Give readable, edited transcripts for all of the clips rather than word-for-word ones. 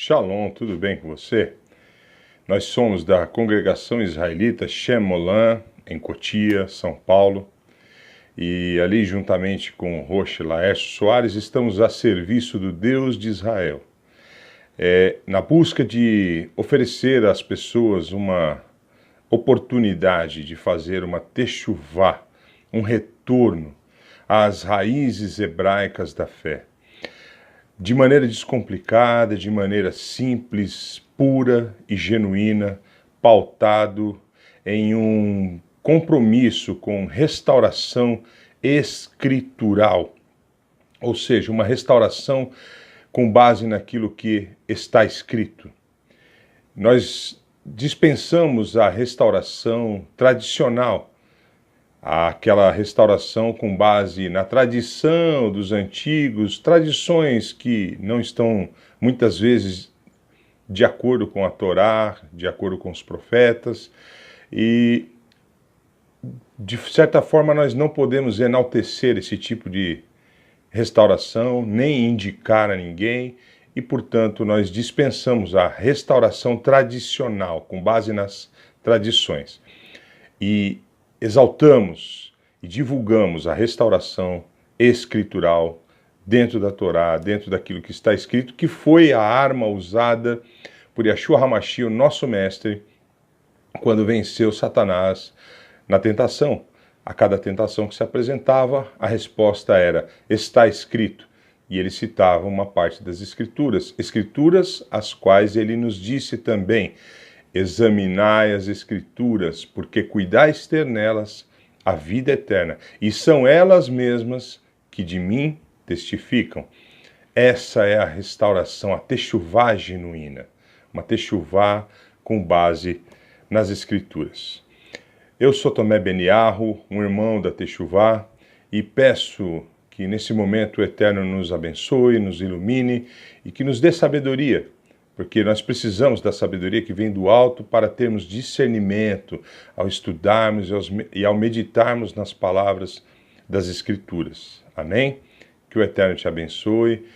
Shalom, tudo bem com você? Nós somos da Congregação Israelita Shem Molan, em Cotia, São Paulo, e ali juntamente com Roche Laércio Soares estamos a serviço do Deus de Israel, na busca de oferecer às pessoas uma oportunidade de fazer uma techuvá, um retorno às raízes hebraicas da fé. De maneira descomplicada, de maneira simples, pura e genuína, pautado em um compromisso com restauração escritural, ou seja, uma restauração com base naquilo que está escrito. Nós dispensamos a restauração tradicional, aquela restauração com base na tradição dos antigos, tradições que não estão muitas vezes de acordo com a Torá, de acordo com os profetas, e de certa forma nós não podemos enaltecer esse tipo de restauração, nem indicar a ninguém, e portanto nós dispensamos a restauração tradicional com base nas tradições. E exaltamos e divulgamos a restauração escritural dentro da Torá, dentro daquilo que está escrito, que foi a arma usada por Yeshua HaMashiach, o nosso mestre, quando venceu Satanás na tentação. A cada tentação que se apresentava, a resposta era, está escrito. E ele citava uma parte das escrituras as quais ele nos disse também, examinai as escrituras, porque cuidais ter nelas a vida eterna, e são elas mesmas que de mim testificam. Essa é a restauração, a techuvá genuína, uma techuvá com base nas escrituras. Eu sou Tomé Beniarro, um irmão da techuvá, e peço que nesse momento o Eterno nos abençoe, nos ilumine e que nos dê sabedoria, porque nós precisamos da sabedoria que vem do alto para termos discernimento ao estudarmos e ao meditarmos nas palavras das Escrituras. Amém? Que o Eterno te abençoe.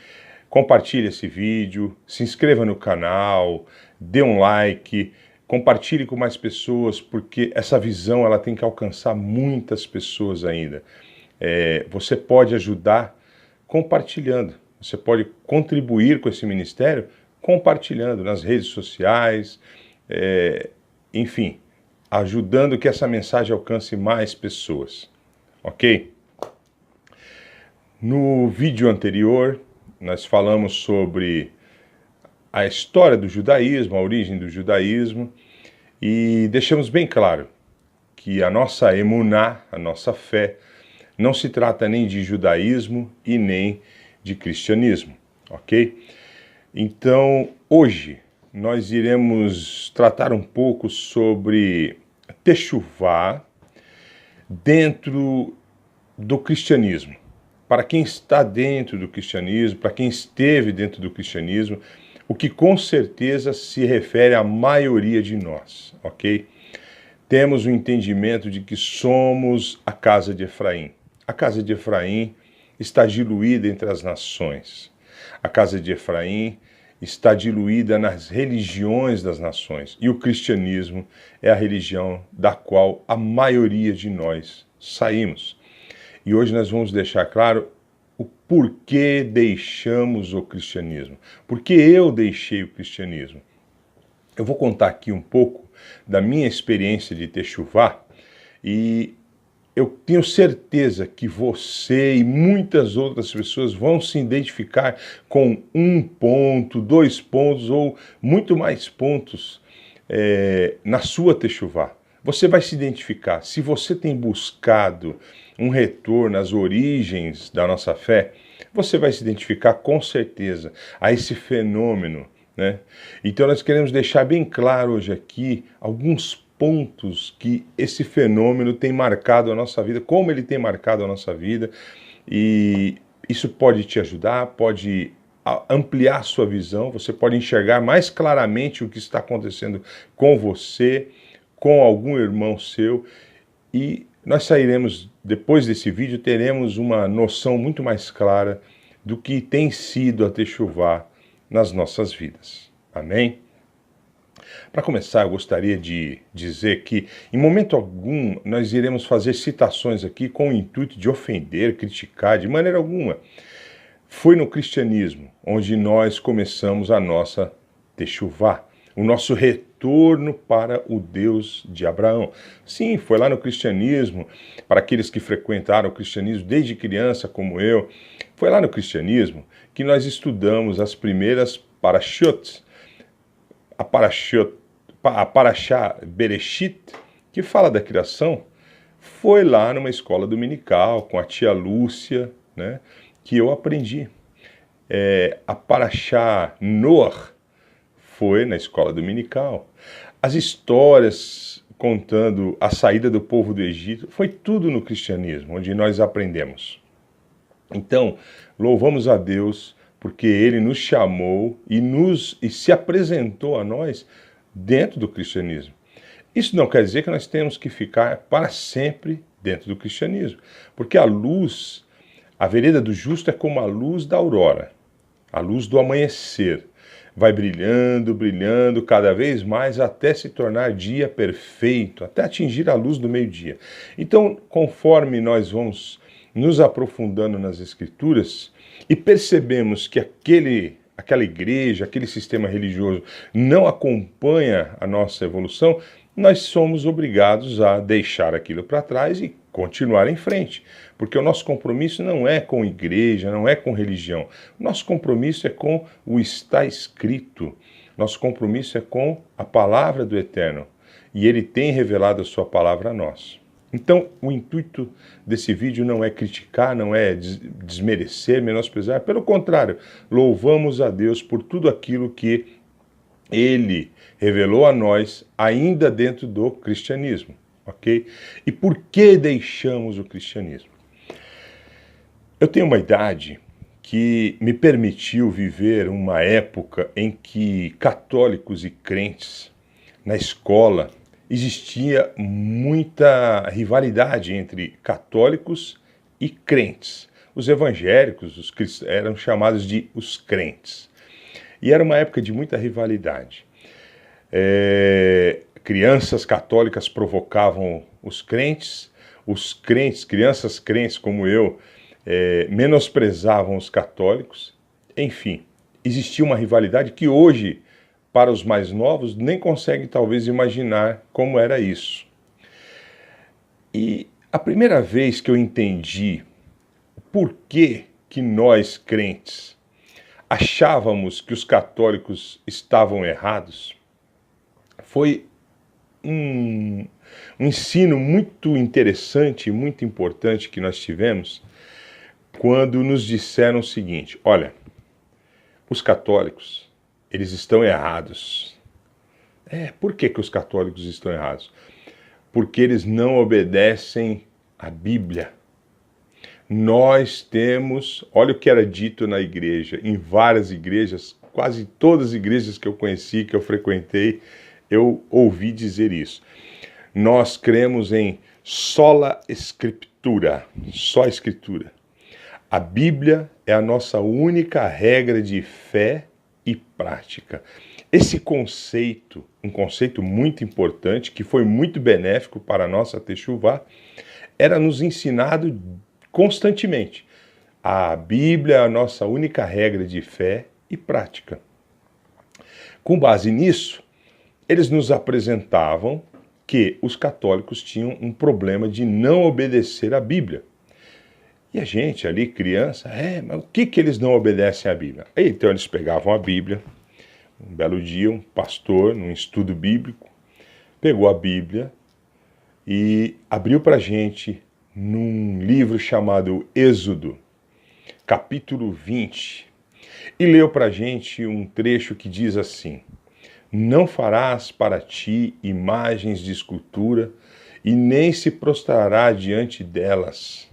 Compartilhe esse vídeo, se inscreva no canal, dê um like, compartilhe com mais pessoas, porque essa visão ela tem que alcançar muitas pessoas ainda. Você pode ajudar compartilhando, você pode contribuir com esse ministério compartilhando nas redes sociais, enfim, ajudando que essa mensagem alcance mais pessoas, ok? No vídeo anterior, nós falamos sobre a história do judaísmo, a origem do judaísmo, e deixamos bem claro que a nossa emuná, a nossa fé, não se trata nem de judaísmo e nem de cristianismo, ok? Então, hoje, nós iremos tratar um pouco sobre techuvá dentro do cristianismo. Para quem está dentro do cristianismo, para quem esteve dentro do cristianismo, o que com certeza se refere à maioria de nós, ok? Temos o entendimento de que somos a casa de Efraim. A casa de Efraim está diluída entre as nações. A casa de Efraim está diluída nas religiões das nações. E o cristianismo é a religião da qual a maioria de nós saímos. E hoje nós vamos deixar claro o porquê deixamos o cristianismo. Porque eu deixei o cristianismo. Eu vou contar aqui um pouco da minha experiência de techuvá e eu tenho certeza que você e muitas outras pessoas vão se identificar com um ponto, 2 pontos ou muito mais pontos na sua techuvá. Você vai se identificar. Se você tem buscado um retorno às origens da nossa fé, você vai se identificar com certeza a esse fenômeno, né? Então nós queremos deixar bem claro hoje aqui alguns pontos que esse fenômeno tem marcado a nossa vida, como ele tem marcado a nossa vida, e isso pode te ajudar, pode ampliar sua visão, você pode enxergar mais claramente o que está acontecendo com você, com algum irmão seu, e nós sairemos, depois desse vídeo, teremos uma noção muito mais clara do que tem sido a techuvá nas nossas vidas. Amém? Para começar, eu gostaria de dizer que, em momento algum, nós iremos fazer citações aqui com o intuito de ofender, criticar, de maneira alguma. Foi no cristianismo onde nós começamos a nossa techuvá, o nosso retorno para o Deus de Abraão. Sim, foi lá no cristianismo, para aqueles que frequentaram o cristianismo desde criança, como eu, foi lá no cristianismo que nós estudamos as primeiras parashot, a Parashá Bereshit, que fala da criação, foi lá numa escola dominical com a tia Lúcia, né, que eu aprendi. A Parashá Noach foi na escola dominical. As histórias contando a saída do povo do Egito, foi tudo no cristianismo, onde nós aprendemos. Então, louvamos a Deus porque Ele nos chamou e se apresentou a nós dentro do cristianismo. Isso não quer dizer que nós temos que ficar para sempre dentro do cristianismo, porque a luz, a vereda do justo é como a luz da aurora, a luz do amanhecer. Vai brilhando, brilhando cada vez mais até se tornar dia perfeito, até atingir a luz do meio-dia. Então, conforme nós vamos nos aprofundando nas Escrituras e percebemos que aquela igreja, aquele sistema religioso não acompanha a nossa evolução, nós somos obrigados a deixar aquilo para trás e continuar em frente. Porque o nosso compromisso não é com igreja, não é com religião. O nosso compromisso é com o está escrito. Nosso compromisso é com a palavra do Eterno. E Ele tem revelado a sua palavra a nós. Então, o intuito desse vídeo não é criticar, não é desmerecer, menosprezar. Pelo contrário, louvamos a Deus por tudo aquilo que Ele revelou a nós ainda dentro do cristianismo, ok? E por que deixamos o cristianismo? Eu tenho uma idade que me permitiu viver uma época em que católicos e crentes na escola existia muita rivalidade entre católicos e crentes. Os evangélicos, eram chamados de os crentes. E era uma época de muita rivalidade. Crianças católicas provocavam os crentes, crianças crentes como eu, menosprezavam os católicos. Enfim, existia uma rivalidade que hoje, para os mais novos, nem conseguem talvez imaginar como era isso. E a primeira vez que eu entendi por que nós, crentes, achávamos que os católicos estavam errados, foi um ensino muito interessante e muito importante que nós tivemos quando nos disseram o seguinte: olha, os católicos, eles estão errados. Por que os católicos estão errados? Porque eles não obedecem à Bíblia. Nós temos, olha o que era dito na igreja, em várias igrejas, quase todas as igrejas que eu conheci, que eu frequentei, eu ouvi dizer isso. Nós cremos em sola escritura, só escritura. A Bíblia é a nossa única regra de fé e prática. Esse conceito, um conceito muito importante, que foi muito benéfico para a nossa techuvá, era nos ensinado constantemente. A Bíblia é a nossa única regra de fé e prática. Com base nisso, eles nos apresentavam que os católicos tinham um problema de não obedecer à Bíblia. E a gente ali, criança, mas o que eles não obedecem à Bíblia? Então eles pegavam a Bíblia, um belo dia, um pastor, num estudo bíblico, pegou a Bíblia e abriu para a gente num livro chamado Êxodo, capítulo 20, e leu para a gente um trecho que diz assim: não farás para ti imagens de escultura e nem se prostrará diante delas.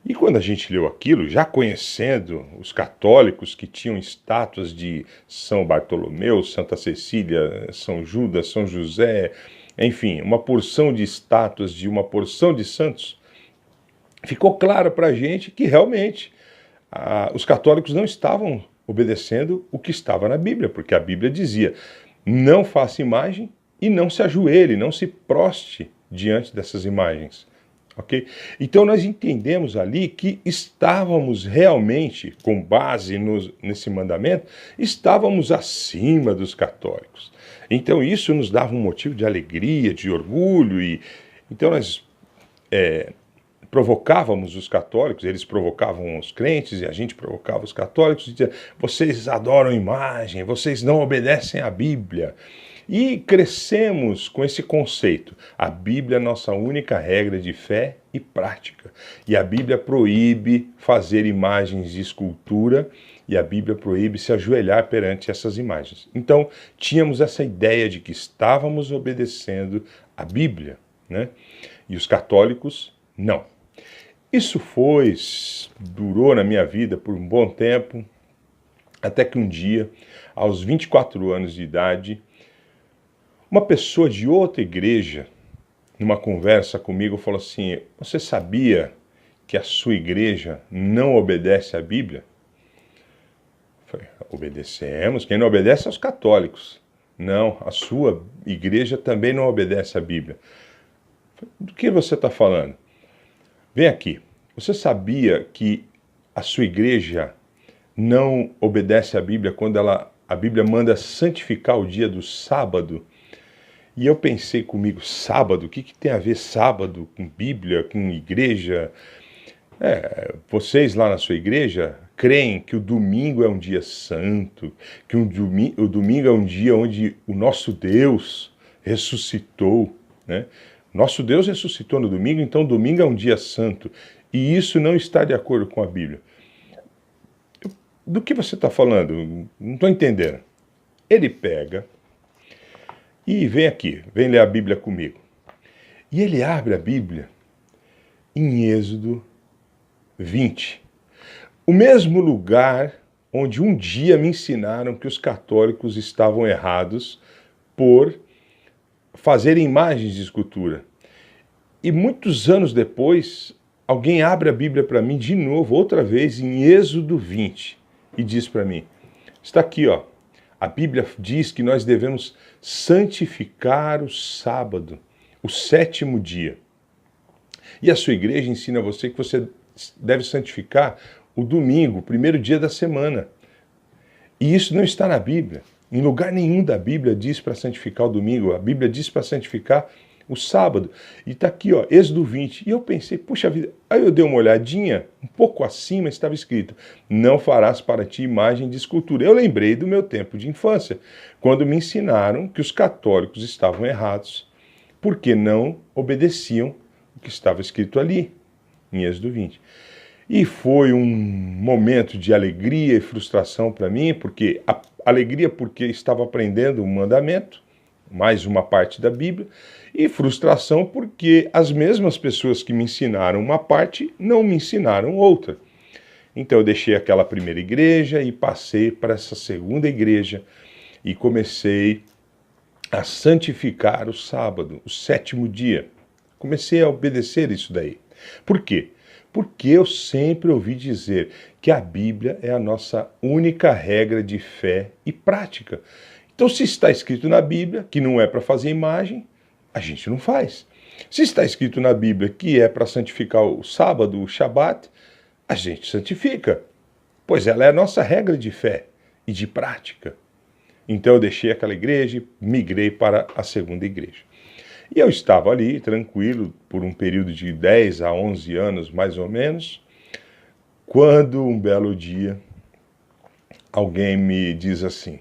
E quando a gente leu aquilo, já conhecendo os católicos que tinham estátuas de São Bartolomeu, Santa Cecília, São Judas, São José, enfim, uma porção de estátuas de uma porção de santos, ficou claro para a gente que realmente os católicos não estavam obedecendo o que estava na Bíblia, porque a Bíblia dizia: não faça imagem e não se ajoelhe, não se proste diante dessas imagens. Ok? Então nós entendemos ali que estávamos realmente, com base nesse mandamento, estávamos acima dos católicos. Então isso nos dava um motivo de alegria, de orgulho, e então nós provocávamos os católicos, eles provocavam os crentes e a gente provocava os católicos, e dizia: vocês adoram imagem, vocês não obedecem à Bíblia. E crescemos com esse conceito. A Bíblia é a nossa única regra de fé e prática. E a Bíblia proíbe fazer imagens de escultura, e a Bíblia proíbe se ajoelhar perante essas imagens. Então, tínhamos essa ideia de que estávamos obedecendo a Bíblia, né? E os católicos, não. Isso durou na minha vida por um bom tempo, até que um dia, aos 24 anos de idade, uma pessoa de outra igreja, numa conversa comigo, falou assim: você sabia que a sua igreja não obedece à Bíblia? Eu falei: obedecemos. Quem não obedece é os católicos. Não, a sua igreja também não obedece à Bíblia. Eu falei: do que você está falando? Vem aqui. Você sabia que a sua igreja não obedece à Bíblia quando a Bíblia manda santificar o dia do sábado? E eu pensei comigo: sábado? O que tem a ver sábado com Bíblia, com igreja? Vocês lá na sua igreja creem que o domingo é um dia santo, que o domingo é um dia onde o nosso Deus ressuscitou, né? Nosso Deus ressuscitou no domingo, então domingo é um dia santo. E isso não está de acordo com a Bíblia. Do que você está falando? Não estou entendendo. Ele pega e vem aqui, vem ler a Bíblia comigo. E ele abre a Bíblia em Êxodo 20. O mesmo lugar onde um dia me ensinaram que os católicos estavam errados por fazer imagens de escultura. E muitos anos depois, alguém abre a Bíblia para mim de novo, outra vez, em Êxodo 20, e diz para mim: está aqui, ó. A Bíblia diz que nós devemos santificar o sábado, o sétimo dia. E a sua igreja ensina você que você deve santificar o domingo, o primeiro dia da semana. E isso não está na Bíblia. Em lugar nenhum da Bíblia diz para santificar o domingo. A Bíblia diz para santificar o sábado. E está aqui, ó, Êxodo 20. E eu pensei: puxa vida. Aí eu dei uma olhadinha, um pouco acima estava escrito: não farás para ti imagem de escultura. Eu lembrei do meu tempo de infância, quando me ensinaram que os católicos estavam errados, porque não obedeciam o que estava escrito ali, em Êxodo 20. E foi um momento de alegria e frustração para mim, porque alegria porque estava aprendendo um mandamento, mais uma parte da Bíblia, e frustração porque as mesmas pessoas que me ensinaram uma parte não me ensinaram outra. Então eu deixei aquela primeira igreja e passei para essa segunda igreja e comecei a santificar o sábado, o sétimo dia. Comecei a obedecer isso daí. Por quê? Porque eu sempre ouvi dizer que a Bíblia é a nossa única regra de fé e prática. Então, se está escrito na Bíblia que não é para fazer imagem, a gente não faz. Se está escrito na Bíblia que é para santificar o sábado, o Shabat, a gente santifica, pois ela é a nossa regra de fé e de prática. Então eu deixei aquela igreja e migrei para a segunda igreja. E eu estava ali, tranquilo, por um período de 10 a 11 anos, mais ou menos, quando um belo dia alguém me diz assim: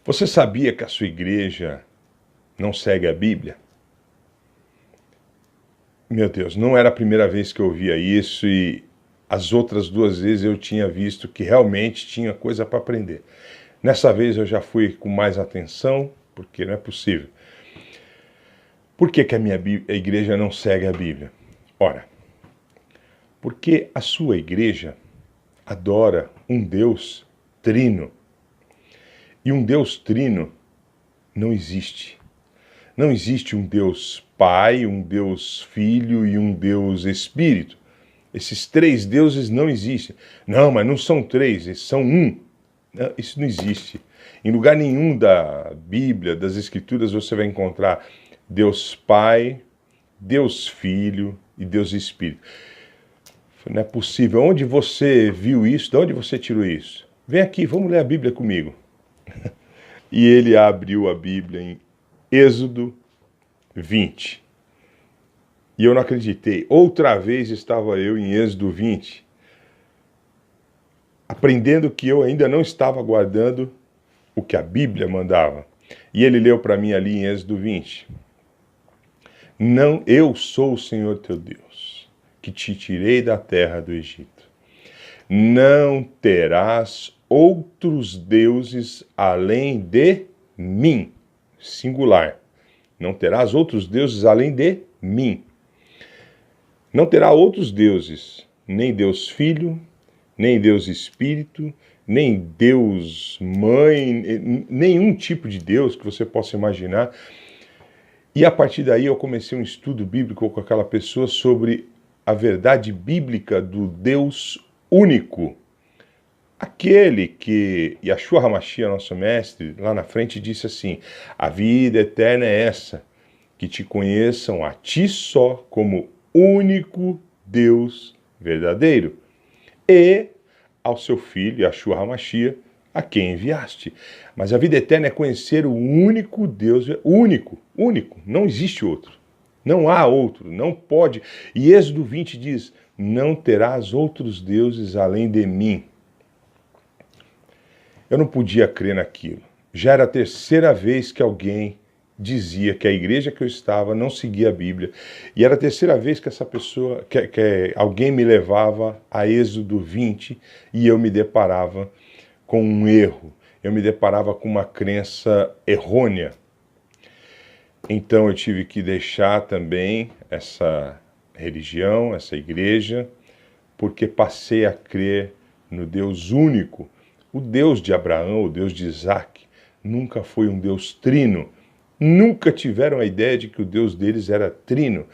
você sabia que a sua igreja não segue a Bíblia? Meu Deus, não era a primeira vez que eu ouvia isso, e as outras 2 vezes eu tinha visto que realmente tinha coisa para aprender. Nessa vez eu já fui com mais atenção, porque não é possível. Por que a igreja não segue a Bíblia? Ora, porque a sua igreja adora um Deus trino. E um Deus trino não existe. Não existe um Deus Pai, um Deus Filho e um Deus Espírito. Esses três deuses não existem. Não, mas não são três, eles são um. Não, isso não existe. Em lugar nenhum da Bíblia, das Escrituras, você vai encontrar Deus Pai, Deus Filho e Deus Espírito. Não é possível. Onde você viu isso? De onde você tirou isso? Vem aqui, vamos ler a Bíblia comigo. E ele abriu a Bíblia em Êxodo 20. E eu não acreditei. Outra vez estava eu em Êxodo 20, aprendendo que eu ainda não estava guardando o que a Bíblia mandava. E ele leu para mim ali em Êxodo 20. Não, eu sou o Senhor teu Deus, que te tirei da terra do Egito. Não terás outros deuses além de mim. Singular. Não terás outros deuses além de mim. Não terá outros deuses, nem Deus Filho, nem Deus Espírito, nem Deus Mãe, nenhum tipo de Deus que você possa imaginar. E a partir daí eu comecei um estudo bíblico com aquela pessoa sobre a verdade bíblica do Deus único. Aquele que Yeshua HaMashiach, nosso mestre, lá na frente disse assim: a vida eterna é essa, que te conheçam a ti só como único Deus verdadeiro, e ao seu filho, Yeshua HaMashiach, a quem enviaste. Mas a vida eterna é conhecer o único Deus, único, não existe outro. Não há outro, não pode. E Êxodo 20 diz: não terás outros deuses além de mim. Eu não podia crer naquilo. Já era a terceira vez que alguém dizia que a igreja que eu estava não seguia a Bíblia. E era a terceira vez que essa pessoa, que alguém me levava a Êxodo 20 e eu me deparava com um erro. Eu me deparava com uma crença errônea. Então eu tive que deixar também essa religião, essa igreja, porque passei a crer no Deus único. O Deus de Abraão, o Deus de Isaac, nunca foi um Deus trino. Nunca tiveram a ideia de que o Deus deles era trino.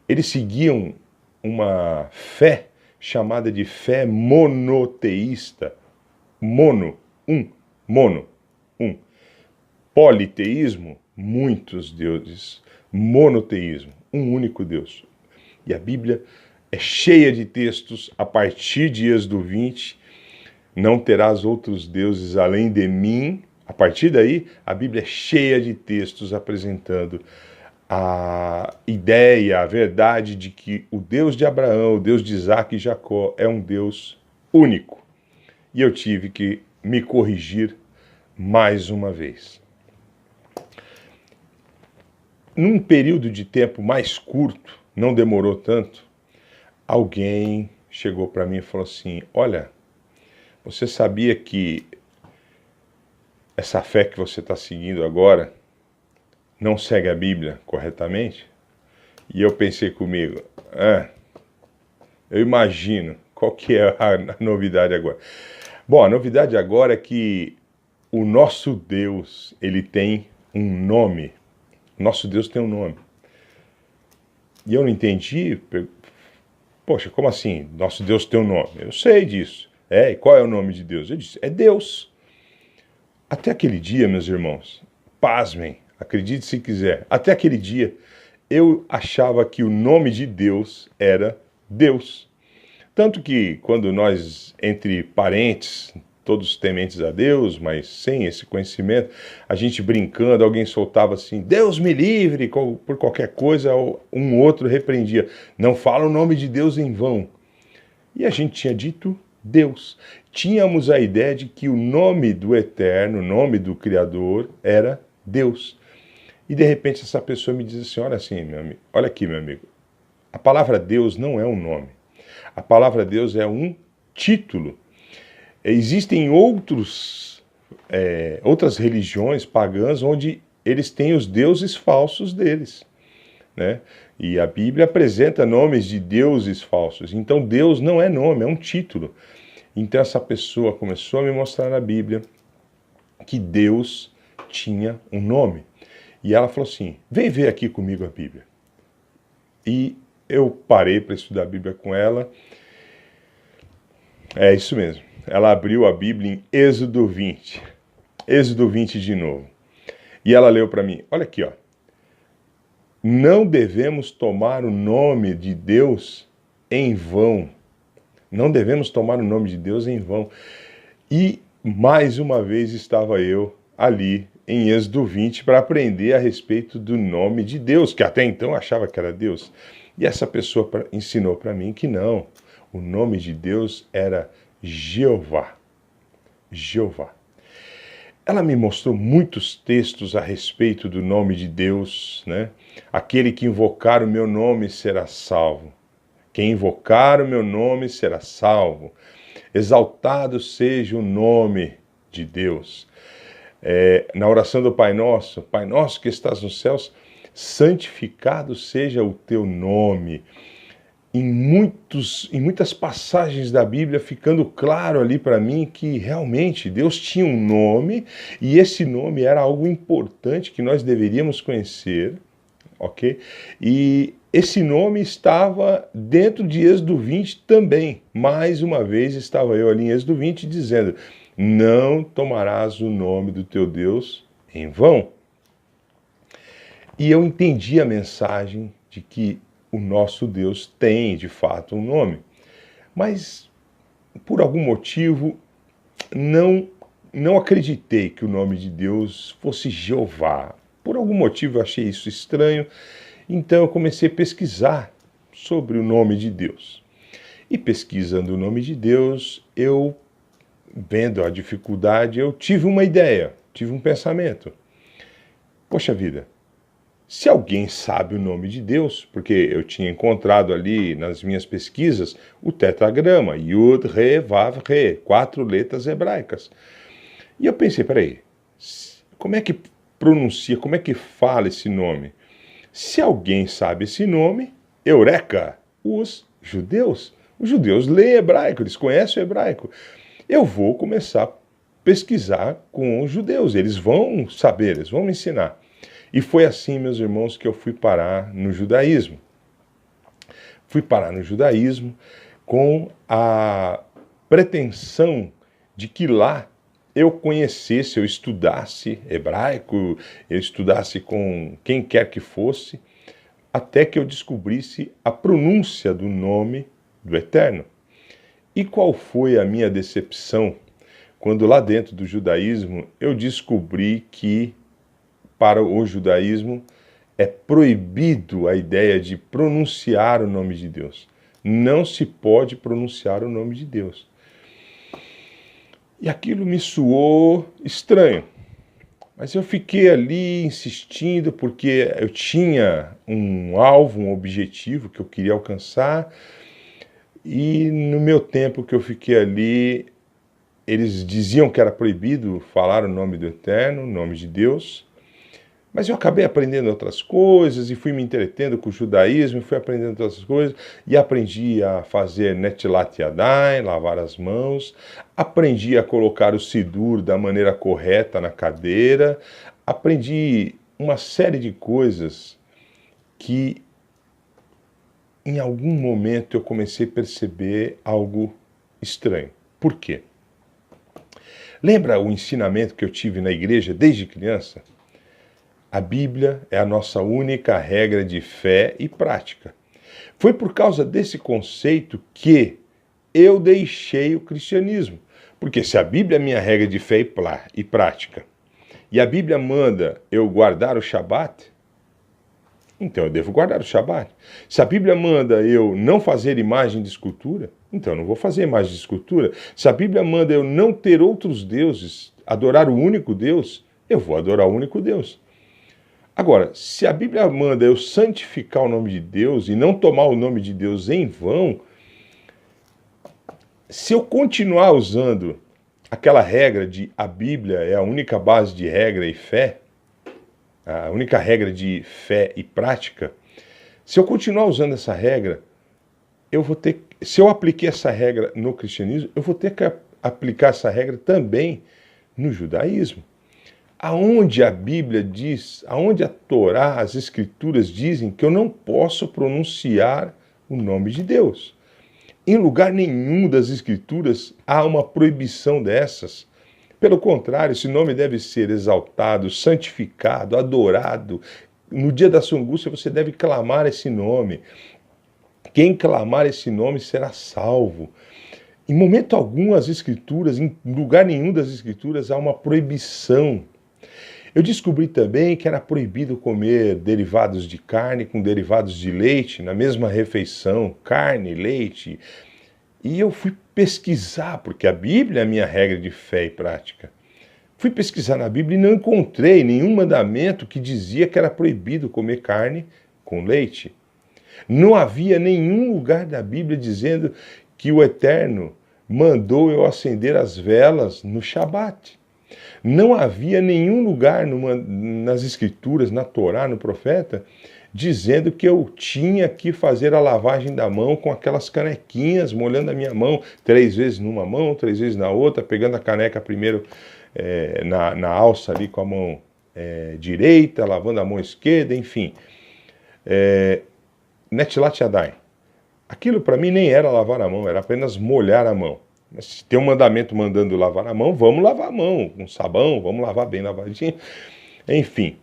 Eles seguiam uma fé chamada de fé monoteísta. Mono, um. Politeísmo, muitos deuses. Monoteísmo, um único Deus. E a Bíblia é cheia de textos a partir de Êxodo 20. Não terás outros deuses além de mim. A partir daí, a Bíblia é cheia de textos apresentando a ideia, a verdade de que o Deus de Abraão, o Deus de Isaac e Jacó é um Deus único. E eu tive que me corrigir mais uma vez. Num período de tempo mais curto, não demorou tanto, alguém chegou para mim e falou assim: olha, você sabia que essa fé que você está seguindo agora não segue a Bíblia corretamente? E eu pensei comigo, eu imagino, qual que é a novidade agora? Bom, a novidade agora é que o nosso Deus, ele tem um nome. Nosso Deus tem um nome. E eu não entendi, poxa, como assim? Nosso Deus tem um nome? Eu sei disso. E qual é o nome de Deus? Eu disse, é Deus. Até aquele dia, meus irmãos, pasmem, acredite se quiser, até aquele dia eu achava que o nome de Deus era Deus. Tanto que quando nós, entre parentes, todos tementes a Deus, mas sem esse conhecimento, a gente brincando, alguém soltava assim, Deus me livre, por qualquer coisa, um outro repreendia, não fala o nome de Deus em vão. E a gente tinha dito Deus. Tínhamos a ideia de que o nome do Eterno, o nome do Criador, era Deus. E de repente essa pessoa me diz assim, olha assim, meu amigo, olha aqui, meu amigo, a palavra Deus não é um nome. A palavra Deus é um título. Existem outras religiões pagãs onde eles têm os deuses falsos deles, né? E a Bíblia apresenta nomes de deuses falsos. Então Deus não é nome, é um título. Então essa pessoa começou a me mostrar na Bíblia que Deus tinha um nome. E ela falou assim, vem ver aqui comigo a Bíblia. E eu parei para estudar a Bíblia com ela. É isso mesmo. Ela abriu a Bíblia em Êxodo 20. Êxodo 20 de novo. E ela leu para mim, olha aqui, ó. Não devemos tomar o nome de Deus em vão. Não devemos tomar o nome de Deus em vão. E mais uma vez estava eu ali em Êxodo 20 para aprender a respeito do nome de Deus, que até então achava que era Deus. E essa pessoa ensinou para mim que não. O nome de Deus era Jeová. Jeová. Ela me mostrou muitos textos a respeito do nome de Deus, né? Aquele que invocar o meu nome será salvo. Quem invocar o meu nome será salvo. Exaltado seja o nome de Deus. Na oração do Pai Nosso que estás nos céus, santificado seja o teu nome. Em muitas passagens da Bíblia, ficando claro ali para mim que realmente Deus tinha um nome e esse nome era algo importante que nós deveríamos conhecer, ok? E esse nome estava dentro de Êxodo 20 também. Mais uma vez estava eu ali em Êxodo 20 dizendo, não tomarás o nome do teu Deus em vão. E eu entendi a mensagem de que o nosso Deus tem, de fato, um nome. Mas, por algum motivo, não acreditei que o nome de Deus fosse Jeová. Por algum motivo eu achei isso estranho, então eu comecei a pesquisar sobre o nome de Deus. E pesquisando o nome de Deus, vendo a dificuldade, eu tive uma ideia, tive um pensamento. Poxa vida, se alguém sabe o nome de Deus, porque eu tinha encontrado ali nas minhas pesquisas o tetragrama, Yud, Re, Vav, Re, 4 letras hebraicas. E eu pensei, peraí, como é que pronuncia, como é que fala esse nome? Se alguém sabe esse nome, eureka, os judeus. Os judeus leem hebraico, eles conhecem o hebraico. Eu vou começar a pesquisar com os judeus, eles vão saber, eles vão me ensinar. E foi assim, meus irmãos, que eu fui parar no judaísmo. Fui parar no judaísmo com a pretensão de que lá eu conhecesse, eu estudasse hebraico, eu estudasse com quem quer que fosse, até que eu descobrisse a pronúncia do nome do Eterno. E qual foi a minha decepção quando lá dentro do judaísmo eu descobri que para o judaísmo é proibido a ideia de pronunciar o nome de Deus. Não se pode pronunciar o nome de Deus. E aquilo me soou estranho. Mas eu fiquei ali insistindo porque eu tinha um alvo, um objetivo que eu queria alcançar. E no meu tempo que eu fiquei ali, eles diziam que era proibido falar o nome do Eterno, o nome de Deus. Mas eu acabei aprendendo outras coisas e fui me entretendo com o judaísmo, fui aprendendo outras coisas e aprendi a fazer netilat yadayim, lavar as mãos, aprendi a colocar o sidur da maneira correta na cadeira, aprendi uma série de coisas que em algum momento eu comecei a perceber algo estranho. Por quê? Lembra o ensinamento que eu tive na igreja desde criança? A Bíblia é a nossa única regra de fé e prática. Foi por causa desse conceito que eu deixei o cristianismo. Porque se a Bíblia é minha regra de fé e prática, e a Bíblia manda eu guardar o Shabat, então eu devo guardar o Shabat. Se a Bíblia manda eu não fazer imagem de escultura, então eu não vou fazer imagem de escultura. Se a Bíblia manda eu não ter outros deuses, adorar o único Deus, eu vou adorar o único Deus. Agora, se a Bíblia manda eu santificar o nome de Deus e não tomar o nome de Deus em vão, se eu continuar usando aquela regra de a Bíblia é a única base de regra e fé, a única regra de fé e prática, se eu continuar usando essa regra, se eu apliquei essa regra no cristianismo, eu vou ter que aplicar essa regra também no judaísmo. Aonde a Bíblia diz, aonde a Torá, as Escrituras dizem que eu não posso pronunciar o nome de Deus. Em lugar nenhum das Escrituras há uma proibição dessas. Pelo contrário, esse nome deve ser exaltado, santificado, adorado. No dia da sua angústia você deve clamar esse nome. Quem clamar esse nome será salvo. Em momento algum as Escrituras, em lugar nenhum das Escrituras há uma proibição. Eu descobri também que era proibido comer derivados de carne com derivados de leite na mesma refeição, carne, leite. E eu fui pesquisar, porque a Bíblia é a minha regra de fé e prática. Fui pesquisar na Bíblia e não encontrei nenhum mandamento que dizia que era proibido comer carne com leite. Não havia nenhum lugar da Bíblia dizendo que o Eterno mandou eu acender as velas no Shabat. Não havia nenhum lugar nas Escrituras, na Torá, no profeta, dizendo que eu tinha que fazer a lavagem da mão com aquelas canequinhas, molhando a minha mão 3 vezes numa mão, 3 vezes na outra, pegando a caneca primeiro na alça ali com a mão direita, lavando a mão esquerda, enfim. Netilat Yadayim. Aquilo para mim nem era lavar a mão, era apenas molhar a mão. Mas se tem um mandamento mandando lavar a mão, vamos lavar a mão com sabão, vamos lavar bem lavadinho. Enfim.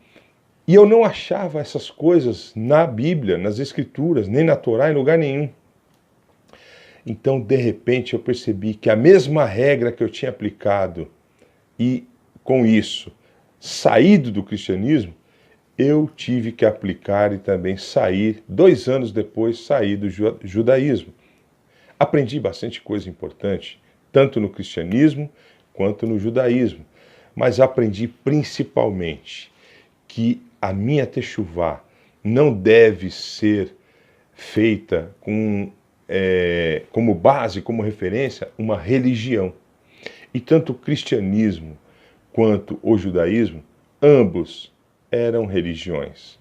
E eu não achava essas coisas na Bíblia, nas Escrituras, nem na Torá, em lugar nenhum. Então, de repente, eu percebi que a mesma regra que eu tinha aplicado e, com isso, saído do cristianismo, eu tive que aplicar e também sair, 2 anos depois, sair do judaísmo. Aprendi bastante coisa importante, tanto no cristianismo quanto no judaísmo, mas aprendi principalmente que a minha techuvá não deve ser feita como base, como referência, uma religião. E tanto o cristianismo quanto o judaísmo, ambos eram religiões.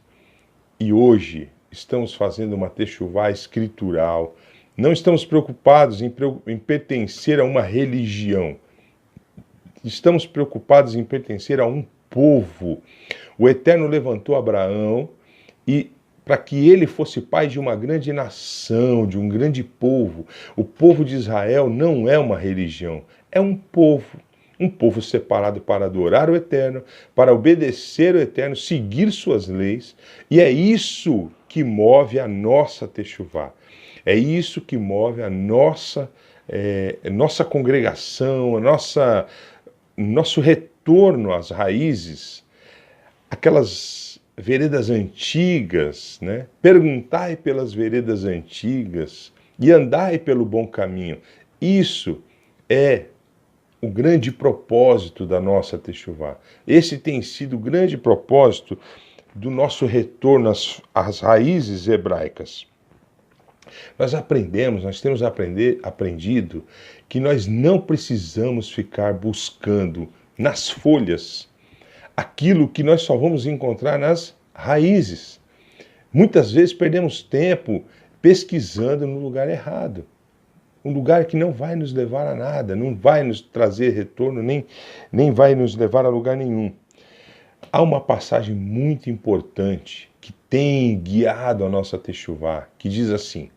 E hoje estamos fazendo uma techuvá escritural. Não estamos preocupados em pertencer a uma religião. Estamos preocupados em pertencer a um povo. O Eterno levantou Abraão e para que ele fosse pai de uma grande nação, de um grande povo. O povo de Israel não é uma religião, é um povo separado para adorar o Eterno, para obedecer o Eterno, seguir suas leis, e é isso que move a nossa techuvá. É isso que move a nossa congregação, nosso retorno às raízes, aquelas veredas antigas, né? Perguntai pelas veredas antigas e andai pelo bom caminho. Isso é o grande propósito da nossa techuvá. Esse tem sido o grande propósito do nosso retorno às raízes hebraicas. Nós temos aprendido que nós não precisamos ficar buscando nas folhas aquilo que nós só vamos encontrar nas raízes. Muitas vezes perdemos tempo pesquisando no lugar errado. Um lugar que não vai nos levar a nada, não vai nos trazer retorno, nem vai nos levar a lugar nenhum. Há uma passagem muito importante que tem guiado a nossa techuvá, que diz assim: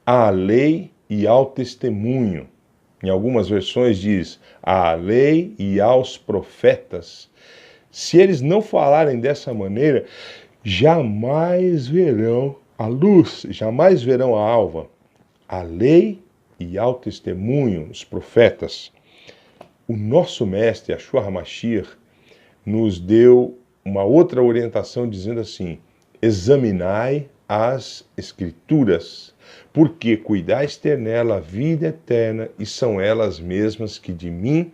à lei e ao testemunho. Em algumas versões diz, à lei e aos profetas. Se eles não falarem dessa maneira, jamais verão a luz, jamais verão a alva. À lei e ao testemunho, os profetas. O nosso mestre, Yahshua HaMashiach, nos deu uma outra orientação dizendo assim: examinai as Escrituras, porque cuidais ter nela a vida eterna, e são elas mesmas que de mim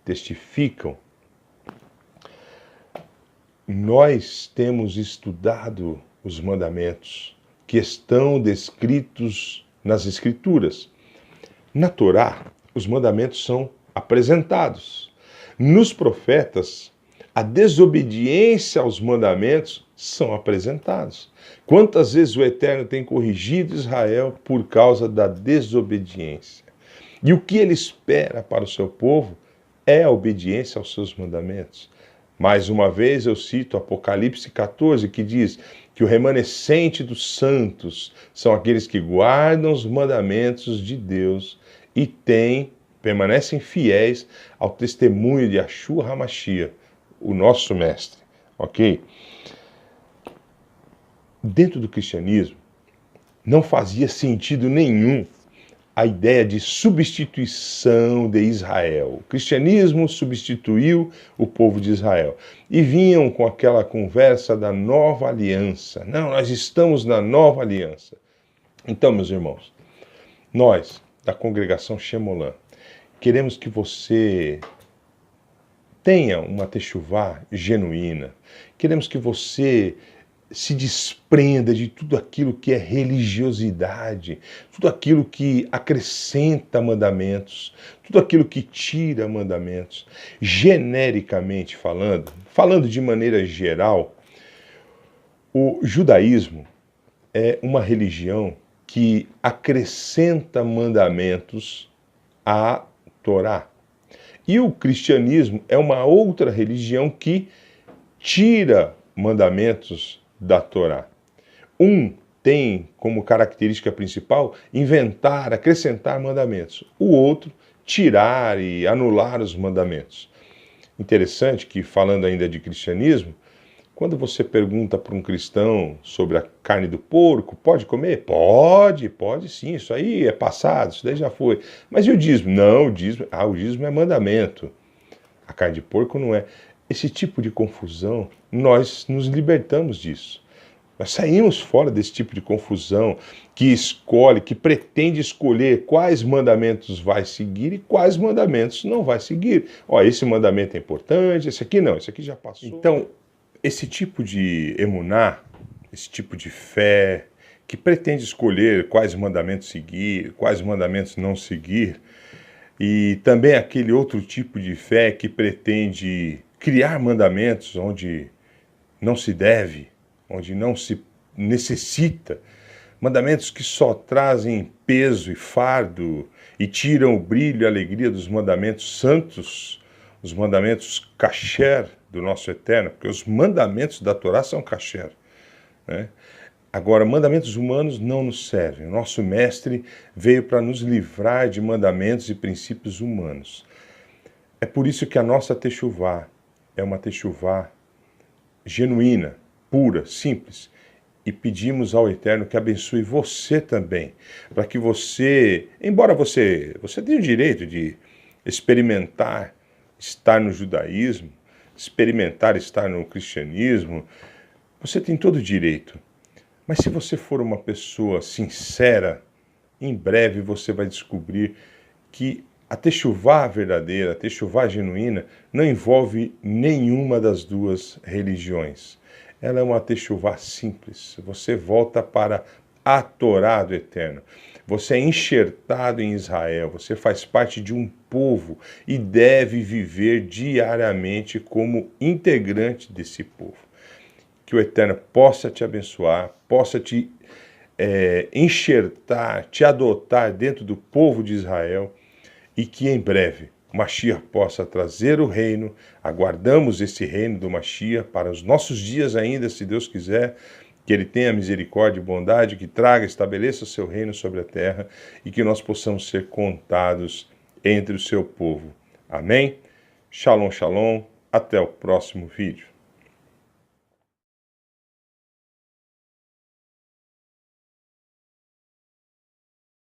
testificam. Nós temos estudado os mandamentos que estão descritos nas Escrituras. Na Torá, os mandamentos são apresentados. Nos profetas, a desobediência aos mandamentos são apresentados. Quantas vezes o Eterno tem corrigido Israel por causa da desobediência? E o que ele espera para o seu povo é a obediência aos seus mandamentos. Mais uma vez eu cito Apocalipse 14, que diz que o remanescente dos santos são aqueles que guardam os mandamentos de Deus e permanecem fiéis ao testemunho de Yahshua HaMashiach, o nosso mestre, ok? Dentro do cristianismo, não fazia sentido nenhum a ideia de substituição de Israel. O cristianismo substituiu o povo de Israel. E vinham com aquela conversa da nova aliança. Não, nós estamos na nova aliança. Então, meus irmãos, nós, da congregação Shemolan, queremos que você tenha uma techuvá genuína. Queremos que você se desprenda de tudo aquilo que é religiosidade, tudo aquilo que acrescenta mandamentos, tudo aquilo que tira mandamentos. Genericamente falando de maneira geral, o judaísmo é uma religião que acrescenta mandamentos à Torá. E o cristianismo é uma outra religião que tira mandamentos da Torá. Um tem como característica principal inventar, acrescentar mandamentos. O outro, tirar e anular os mandamentos. Interessante que, falando ainda de cristianismo, quando você pergunta para um cristão sobre a carne do porco, pode comer? Pode sim, isso aí é passado, isso daí já foi. Mas e o dízimo? Não, o dízimo é mandamento. A carne de porco não é. Esse tipo de confusão, nós nos libertamos disso. Nós saímos fora desse tipo de confusão que pretende escolher quais mandamentos vai seguir e quais mandamentos não vai seguir. Ó, esse mandamento é importante, esse aqui não, esse aqui já passou. Então, esse tipo de emuná, esse tipo de fé, que pretende escolher quais mandamentos seguir, quais mandamentos não seguir, e também aquele outro tipo de fé que pretende criar mandamentos onde não se deve, onde não se necessita, mandamentos que só trazem peso e fardo e tiram o brilho e a alegria dos mandamentos santos, os mandamentos kasher do nosso Eterno, porque os mandamentos da Torá são kasher, né? Agora, mandamentos humanos não nos servem. O nosso mestre veio para nos livrar de mandamentos e princípios humanos. É por isso que a nossa techuvá é uma techuvá genuína, pura, simples. E pedimos ao Eterno que abençoe você também, para que você, embora você tenha o direito de experimentar estar no judaísmo, experimentar estar no cristianismo, você tem todo o direito. Mas se você for uma pessoa sincera, em breve você vai descobrir que a techuvá verdadeira, a techuvá genuína, não envolve nenhuma das duas religiões. Ela é uma techuvá simples. Você volta para a Torá do Eterno. Você é enxertado em Israel, você faz parte de um povo e deve viver diariamente como integrante desse povo. Que o Eterno possa te abençoar, possa te enxertar, te adotar dentro do povo de Israel e que em breve o Mashiach possa trazer o reino. Aguardamos esse reino do Mashiach para os nossos dias ainda, se Deus quiser, que Ele tenha misericórdia e bondade, que traga, estabeleça o seu reino sobre a terra e que nós possamos ser contados entre o seu povo. Amém? Shalom, shalom. Até o próximo vídeo.